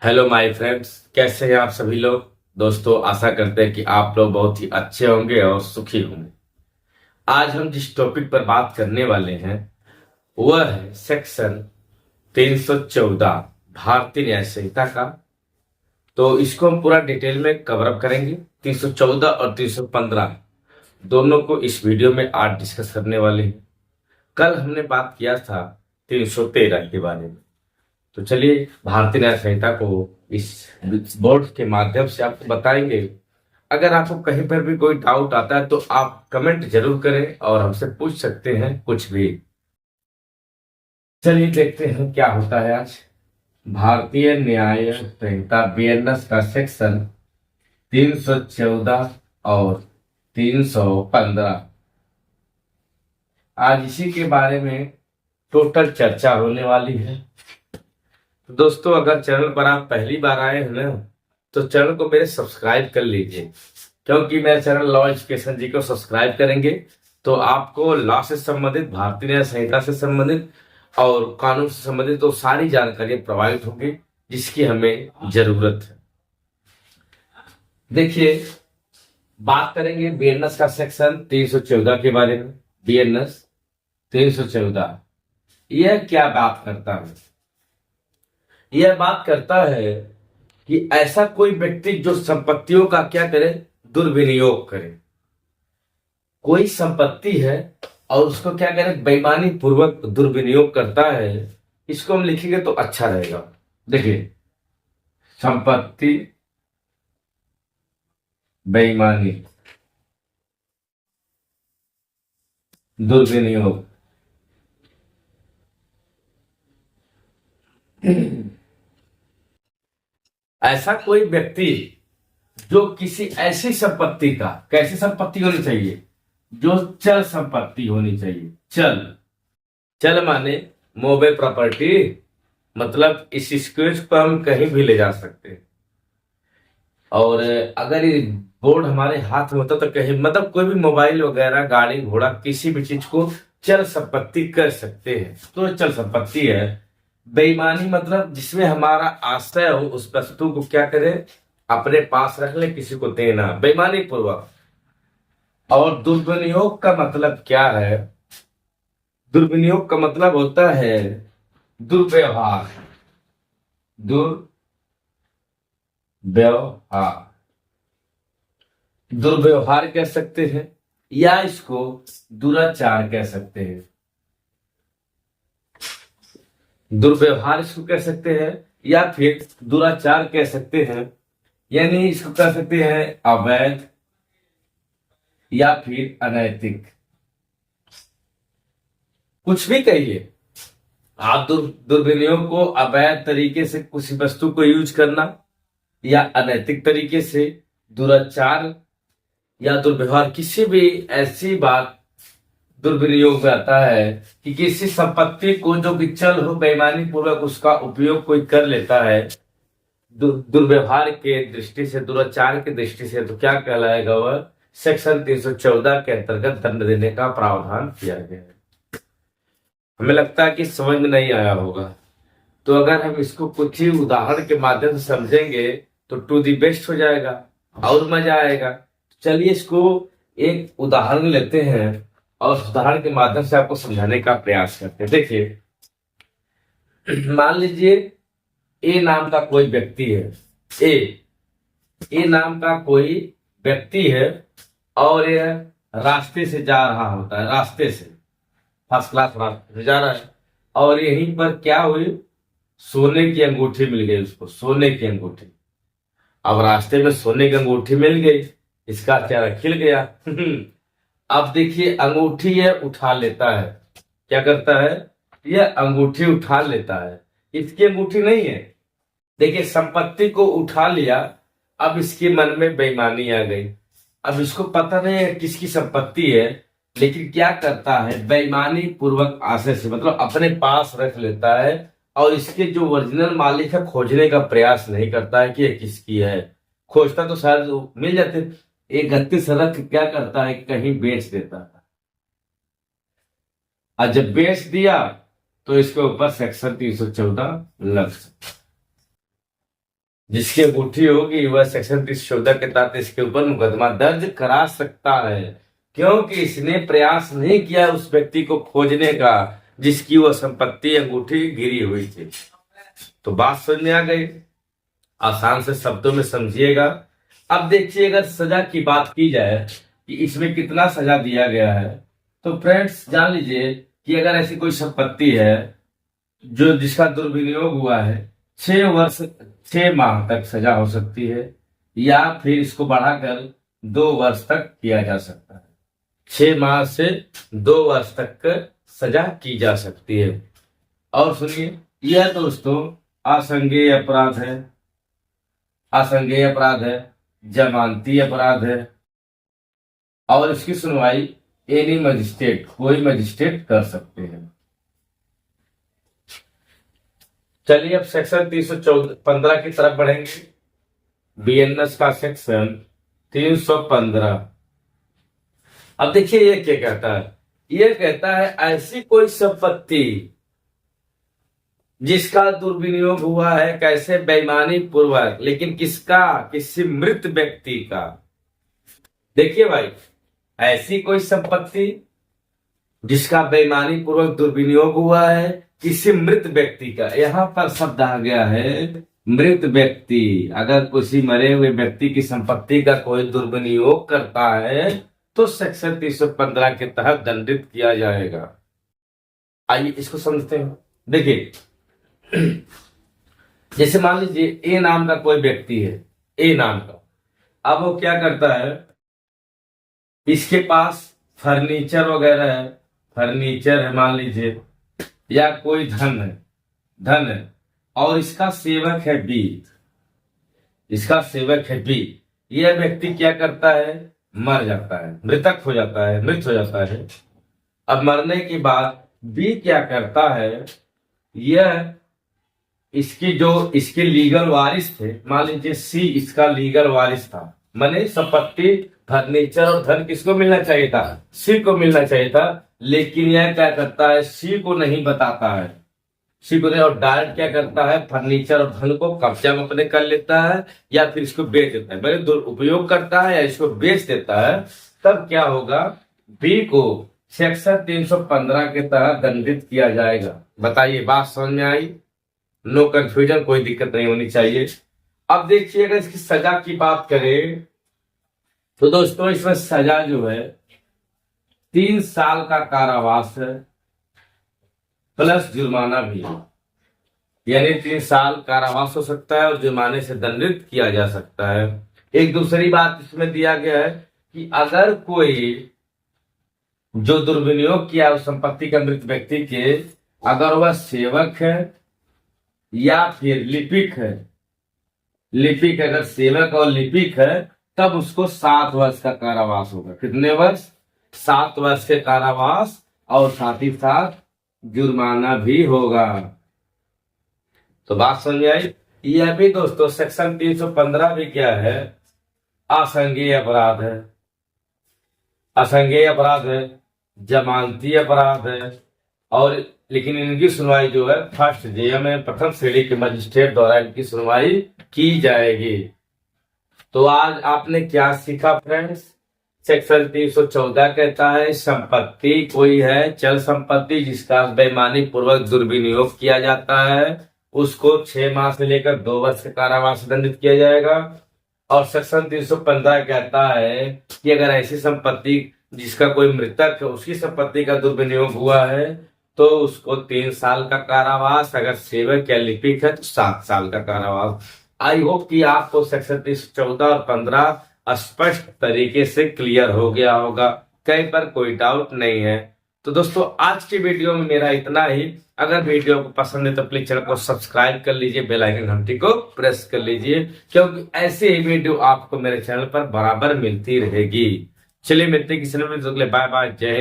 Hello my friends, कैसे हैं आप सभी लोग। दोस्तों, आशा करते हैं कि आप लोग बहुत ही अच्छे होंगे और सुखी होंगे। आज हम जिस टॉपिक पर बात करने वाले हैं वह है सेक्शन 314 भारतीय न्याय संहिता का। तो इसको हम पूरा डिटेल में कवर अप करेंगे। 314 और 315 दोनों को इस वीडियो में आज डिस्कस करने वाले हैं। कल हमने बात किया था 313 के बारे में। तो चलिए भारतीय न्याय संहिता को इस बोर्ड के माध्यम से आपको बताएंगे। अगर आपको कहीं पर भी कोई डाउट आता है तो आप कमेंट जरूर करें और हमसे पूछ सकते हैं कुछ भी। चलिए देखते हैं क्या होता है आज। भारतीय न्याय संहिता बीएनएस का सेक्शन 314 और 315, आज इसी के बारे में टोटल चर्चा होने वाली है। तो दोस्तों, अगर चैनल पर आप पहली बार आए हैं ना, तो चैनल को मेरे सब्सक्राइब कर लीजिए, क्योंकि मेरे चैनल लॉ एजुकेशन जी को सब्सक्राइब करेंगे तो आपको लॉ से संबंधित, भारतीय न्याय संहिता से संबंधित और कानून से संबंधित तो सारी जानकारी प्रोवाइड होगी जिसकी हमें जरूरत है। देखिए, बात करेंगे बीएनएस का सेक्शन 314 के बारे में। बीएनएस 314 यह क्या बात करता है? यह बात करता है कि ऐसा कोई व्यक्ति जो संपत्तियों का क्या करे, दुर्विनियोग करे। कोई संपत्ति है और उसको क्या करे, बेईमानी पूर्वक दुर्विनियोग करता है। इसको हम लिखेंगे तो अच्छा रहेगा। देखिए, संपत्ति बेईमानी दुर्विनियोग। ऐसा कोई व्यक्ति जो किसी ऐसी संपत्ति का, कैसी संपत्ति होनी चाहिए, जो चल संपत्ति होनी चाहिए। चल, चल माने मोबाइल प्रॉपर्टी, मतलब इस स्क्वेच को हम कहीं भी ले जा सकते हैं। और अगर ये बोर्ड हमारे हाथ में होता तो कहीं, मतलब कोई भी मोबाइल वगैरह, गाड़ी घोड़ा, किसी भी चीज को चल संपत्ति कर सकते हैं। तो चल संपत्ति है। बेईमानी मतलब जिसमें हमारा आश्रय हो, उस वस्तु को क्या करे, अपने पास रख ले, किसी को देना, बेईमानी पूर्वक। और दुर्विनियोग का मतलब क्या है? दुर्विनियोग का मतलब होता है दुर्व्यवहार। दुर्व्यवहार, दुर्व्यवहार कह सकते हैं, या इसको दुराचार कह सकते हैं। दुर्व्यवहार इसको कह सकते हैं या फिर दुराचार कह सकते हैं। यानी इसको कह सकते हैं अवैध या फिर अनैतिक, कुछ भी कहिए आप। दुर्विनियोग को अवैध तरीके से किसी वस्तु को यूज करना, या अनैतिक तरीके से दुराचार या दुर्व्यवहार, किसी भी ऐसी बात दुर्विनियोग में आता है कि किसी संपत्ति को जो कि चल हो, बेईमानी पूर्वक उसका उपयोग कोई कर लेता है दुर्व्यवहार के दृष्टि से, दुराचार की दृष्टि से, तो क्या कहलाएगा? वह सेक्शन 314 के अंतर्गत दंड देने का प्रावधान किया गया है। हमें लगता है कि समझ में नहीं आया होगा, तो अगर हम इसको कुछ ही उदाहरण के माध्यम से समझेंगे तो टू दी बेस्ट हो जाएगा और मजा आएगा। चलिए इसको एक उदाहरण लेते हैं और उदाहरण के माध्यम से आपको समझाने का प्रयास करते हैं। देखिए, मान लीजिए ए नाम का कोई व्यक्ति है। ए नाम का कोई व्यक्ति है और यह रास्ते से जा रहा होता है, रास्ते से, फर्स्ट क्लास रास्ते से जा रहा है, और यहीं पर क्या हुई, सोने की अंगूठी मिल गई उसको, सोने की अंगूठी। अब रास्ते में सोने की अंगूठी मिल गई, इसका चेहरा खिल गया। अब देखिए, अंगूठी यह उठा लेता है। क्या करता है? यह अंगूठी उठा लेता है। इसकी अंगूठी नहीं है। देखिए, संपत्ति को उठा लिया, अब इसके मन में बेईमानी आ गई। अब इसको पता नहीं है किसकी संपत्ति है, लेकिन क्या करता है, बेईमानी पूर्वक आशय से, मतलब अपने पास रख लेता है और इसके जो ओरिजिनल मालिक है खोजने का प्रयास नहीं करता है कि ये किसकी है। खोजता तो शायद मिल जाते, एक गत्ते से रख क्या करता है, कहीं बेच देता है। और जब बेच दिया तो इसके ऊपर सेक्शन 314 लग सकता है। जिसकी अंगूठी होगी वह सेक्शन 314 के तहत इसके ऊपर मुकदमा दर्ज करा सकता है, क्योंकि इसने प्रयास नहीं किया उस व्यक्ति को खोजने का जिसकी वह संपत्ति अंगूठी गिरी हुई थी। तो बात समझ में आ गई, आसान से शब्दों में समझिएगा। अब देखिए, अगर सजा की बात की जाए कि इसमें कितना सजा दिया गया है, तो फ्रेंड्स जान लीजिए कि अगर ऐसी कोई संपत्ति है जो जिसका दुर्विनियोग हुआ है, 6 माह तक सजा हो सकती है, या फिर इसको बढ़ाकर 2 वर्ष तक किया जा सकता है। 6 माह से 2 वर्ष तक सजा की जा सकती है। और सुनिए, यह दोस्तों असंज्ञेय अपराध है, असंज्ञेय अपराध है, जमानती अपराध है, और इसकी सुनवाई एनी मजिस्ट्रेट, कोई मजिस्ट्रेट कर सकते हैं। चलिए अब सेक्शन 315 की तरफ बढ़ेंगे। बीएनएस का सेक्शन 315। अब देखिए ये क्या कहता है, ये कहता है ऐसी कोई संपत्ति जिसका दुर्विनियोग हुआ है, कैसे, बेईमानी पूर्वक, लेकिन किसका, किसी मृत व्यक्ति का। देखिए भाई, ऐसी कोई संपत्ति जिसका बेईमानी पूर्वक दुर्विनियोग हुआ है किसी मृत व्यक्ति का, यहां पर शब्द आ गया है मृत व्यक्ति। अगर किसी मरे हुए व्यक्ति की संपत्ति का कोई दुर्विनियोग करता है तो सेक्शन 315 के तहत दंडित किया जाएगा। आइए इसको समझते हैं। देखिए, जैसे मान लीजिए ए नाम का कोई व्यक्ति है, ए नाम का। अब वो क्या करता है, इसके पास फर्नीचर वगैरह है, फर्नीचर है मान लीजिए, या कोई धन है, और इसका सेवक है बी, इसका सेवक है बी। यह व्यक्ति क्या करता है, मर जाता है, मृतक हो जाता है, मृत हो जाता है। अब मरने के बाद बी क्या करता है, यह इसके लीगल वारिस थे, मान लीजिए सी इसका लीगल वारिस था, माने संपत्ति, फर्नीचर और धन किसको मिलना चाहिए था, सी को मिलना चाहिए था, लेकिन यह क्या करता है, सी को नहीं बताता है, सी को नहीं, और डायरेक्ट क्या करता है, फर्नीचर और धन को कब्जा में अपने कर लेता है, या फिर इसको बेच देता है, मेरे दुरुपयोग करता है या इसको बेच देता है। तब क्या होगा, बी को सेक्शन 315 के तहत दंडित किया जाएगा। बताइए बात समझ में आई, नो कंफ्यूजन, कोई दिक्कत नहीं होनी चाहिए। अब देखिए, अगर इसकी सजा की बात करें तो दोस्तों इसमें सजा जो है 3 साल का कारावास है प्लस जुर्माना भी है, यानी 3 साल कारावास हो सकता है और जुर्माने से दंडित किया जा सकता है। एक दूसरी बात इसमें दिया गया है कि अगर कोई जो दुर्विनियोग किया उस संपत्ति का मृत व्यक्ति के, अगर वह सेवक है या फिर लिपिक है, लिपिक अगर सेवक और लिपिक है तब उसको 7 वर्ष का कारावास होगा। कितने वर्ष, 7 वर्ष के कारावास, और साथ ही साथ जुर्माना भी होगा। तो बात समझ आई। यह भी दोस्तों सेक्शन 315 भी क्या है, असंज्ञेय अपराध है, असंज्ञेय अपराध है, जमानती अपराध है, और लेकिन इनकी सुनवाई जो है फर्स्ट जेएम में प्रथम श्रेणी के मजिस्ट्रेट द्वारा इनकी सुनवाई की जाएगी। तो आज आपने क्या सीखा फ्रेंड्स, सेक्शन 314 कहता है संपत्ति कोई है, चल संपत्ति जिसका बेईमानी पूर्वक दुर्विनियोग किया जाता है उसको 6 माह से लेकर 2 वर्ष के कारावास दंडित किया जाएगा। और सेक्शन 315 कहता है कि अगर ऐसी संपत्ति जिसका कोई मृतक है उसकी संपत्ति का दुर्विनियोग हुआ है तो उसको 3 साल का कारावास, अगर सेवक या लिपिक है तो 7 साल का कारावास। आई होप कि आपको सेक्शन 314 और 15 स्पष्ट तरीके से क्लियर हो गया होगा, कहीं पर कोई डाउट नहीं है। तो दोस्तों आज की वीडियो में मेरा इतना ही। अगर वीडियो को पसंद है तो प्लीज चैनल को सब्सक्राइब कर लीजिए, बेल आइकन घंटी को प्रेस कर लीजिए, क्योंकि ऐसे ही वीडियो आपको मेरे चैनल पर बराबर मिलती रहेगी। चलिए मिलते हैं किसी ने, बाय बाय, जय हिंद।